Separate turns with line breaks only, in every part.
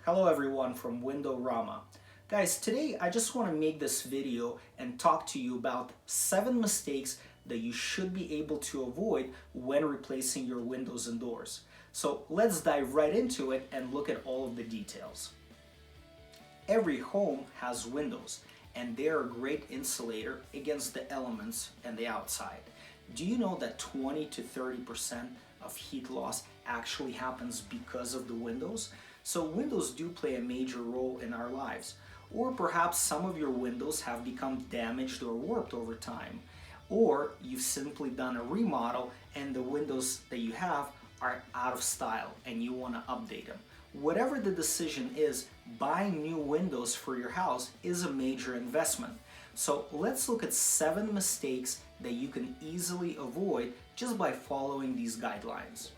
Hello everyone from WindowRama. Guys, today I just want to make this video and talk to you about 7 mistakes that you should be able to avoid when replacing your windows and doors. So let's dive right into it and look at all of the details. Every home has windows, and they're a great insulator against the elements and the outside. Do you know that 20 to 30% of heat loss actually happens because of the windows? So windows do play a major role in our lives. Or perhaps some of your windows have become damaged or warped over time. Or you've simply done a remodel and the windows that you have are out of style and you want to update them. Whatever the decision is, buying new windows for your house is a major investment. So let's look at 7 mistakes that you can easily avoid just by following these guidelines.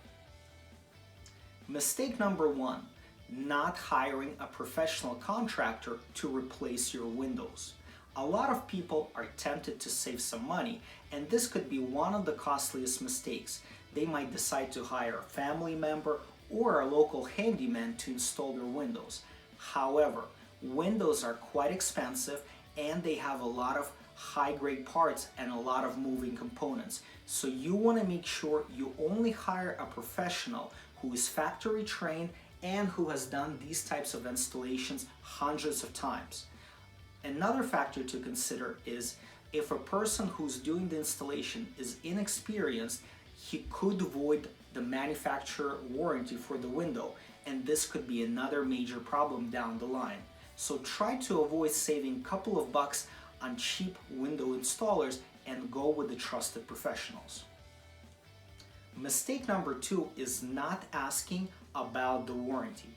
Mistake number 1, not hiring a professional contractor to replace your windows. A lot of people are tempted to save some money, and this could be one of the costliest mistakes. They might decide to hire a family member or a local handyman to install their windows. However, windows are quite expensive and they have a lot of high-grade parts and a lot of moving components. So you want to make sure you only hire a professional who is factory trained and who has done these types of installations hundreds of times. Another factor to consider is if a person who's doing the installation is inexperienced, he could void the manufacturer warranty for the window, and this could be another major problem down the line. So try to avoid saving a couple of bucks on cheap window installers and go with the trusted professionals. Mistake number 2 is not asking about the warranty.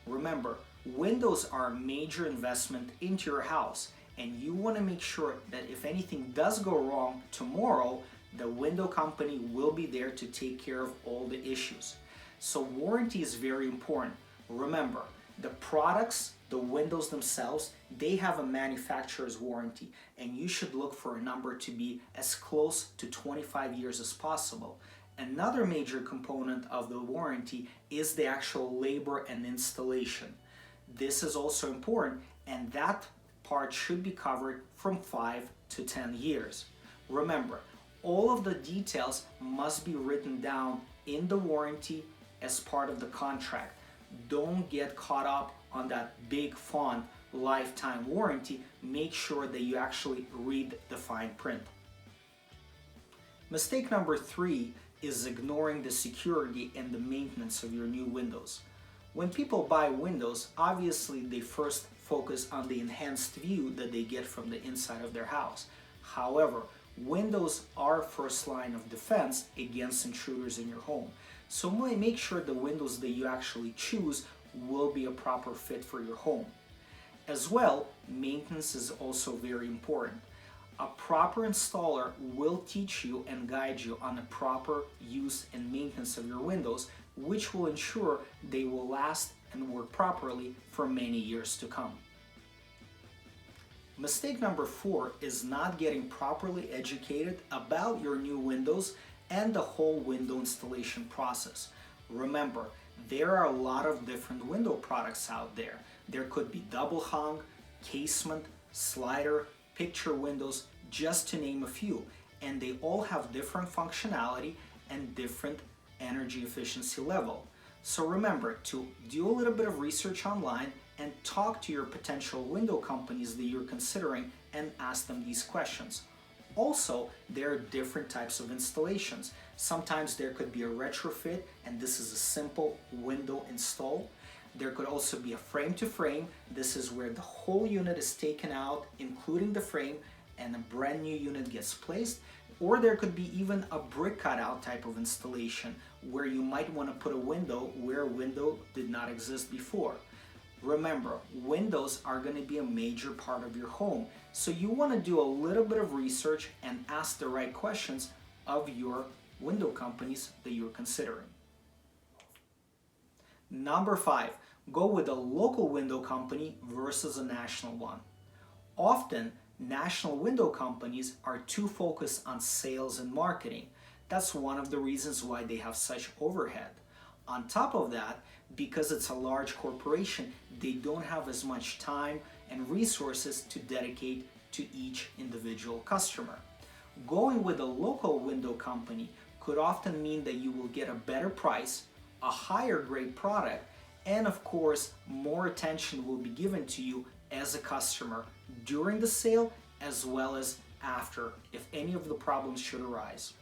Remember, windows are a major investment into your house, and you want to make sure that if anything does go wrong tomorrow, the window company will be there to take care of all the issues. So warranty is very important. Remember, the products, the windows themselves, they have a manufacturer's warranty, and you should look for a number to be as close to 25 years as possible. Another major component of the warranty is the actual labor and installation. This is also important, and that part should be covered from 5 to 10 years. Remember, all of the details must be written down in the warranty as part of the contract. Don't get caught up on that big font lifetime warranty. Make sure that you actually read the fine print. Mistake number 3 is ignoring the security and the maintenance of your new windows. When people buy windows, obviously they first focus on the enhanced view that they get from the inside of their house. However, windows are first line of defense against intruders in your home. So make sure the windows that you actually choose will be a proper fit for your home. As well, maintenance is also very important. A proper installer will teach you and guide you on the proper use and maintenance of your windows, which will ensure they will last and work properly for many years to come. Mistake number 4 is not getting properly educated about your new windows and the whole window installation process. Remember, there are a lot of different window products out there. There could be double hung, casement, slider, picture windows, just to name a few, and they all have different functionality and different energy efficiency level. So remember to do a little bit of research online and talk to your potential window companies that you're considering and ask them these questions. Also, there are different types of installations. Sometimes there could be a retrofit, and this is a simple window install. There could also be a frame to frame. This is where the whole unit is taken out, including the frame, and a brand new unit gets placed. Or there could be even a brick cutout type of installation where you might want to put a window where a window did not exist before. Remember, windows are going to be a major part of your home, so you want to do a little bit of research and ask the right questions of your window companies that you're considering. Number 5, go with a local window company versus a national one. Often, national window companies are too focused on sales and marketing. That's one of the reasons why they have such overhead. On top of that, because it's a large corporation, they don't have as much time and resources to dedicate to each individual customer. Going with a local window company could often mean that you will get a better price, a higher grade product, and of course, more attention will be given to you as a customer during the sale as well as after, if any of the problems should arise.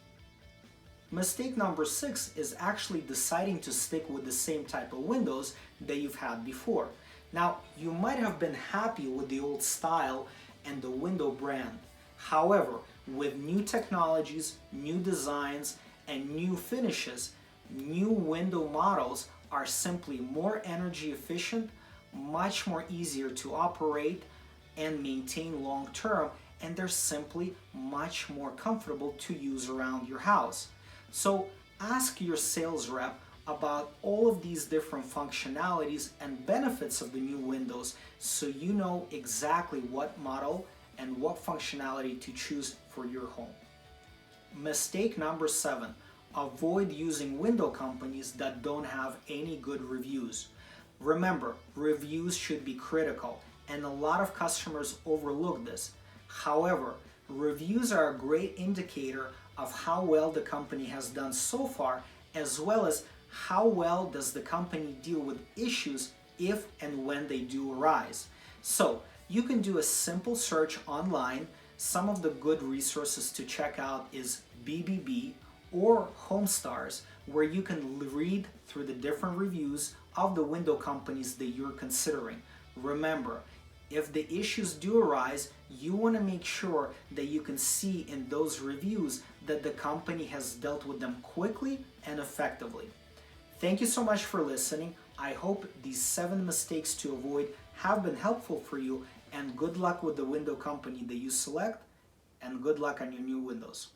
Mistake number 6 is actually deciding to stick with the same type of windows that you've had before. Now, you might have been happy with the old style and the window brand. However, with new technologies, new designs, and new finishes, new window models are simply more energy efficient, much more easier to operate and maintain long term, and they're simply much more comfortable to use around your house. So ask your sales rep about all of these different functionalities and benefits of the new windows so you know exactly what model and what functionality to choose for your home. Mistake number 7. Avoid using window companies that don't have any good reviews. Remember, reviews should be critical, and a lot of customers overlook this. However, reviews are a great indicator of how well the company has done so far, as well as how well does the company deal with issues if and when they do arise. So you can do a simple search online. Some of the good resources to check out is BBB or HomeStars, where you can read through the different reviews of the window companies that you're considering. Remember, if the issues do arise, you want to make sure that you can see in those reviews that the company has dealt with them quickly and effectively. Thank you so much for listening. I hope these 7 mistakes to avoid have been helpful for you, and good luck with the window company that you select, and good luck on your new windows.